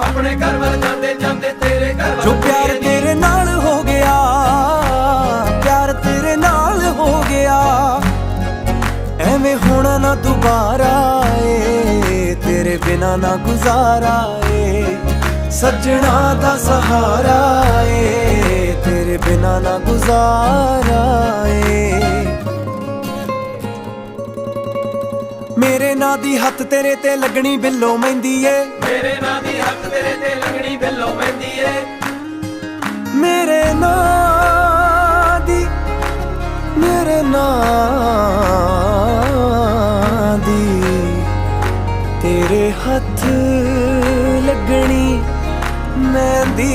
अपने घर वाल जाते जाते तेरे घर जो प्यार तेरे नाल हो गया, प्यार तेरे नाल हो गया, एवें होना ना दोबारा ए, तेरे बिना ना गुजारा ए, सजना दा सहारा ए, तेरे बिना ना गुजारा ए। मेरे नां दी हत्थ तेरे ते लगनी बिल्लो मेहंदी ए, मेरे नां दी हत्थ तेरे ते लगनी बिल्लो मेहंदी ए, मेरे नां दी, मेरे नां दी तेरे हत्थ लगनी मेहंदी।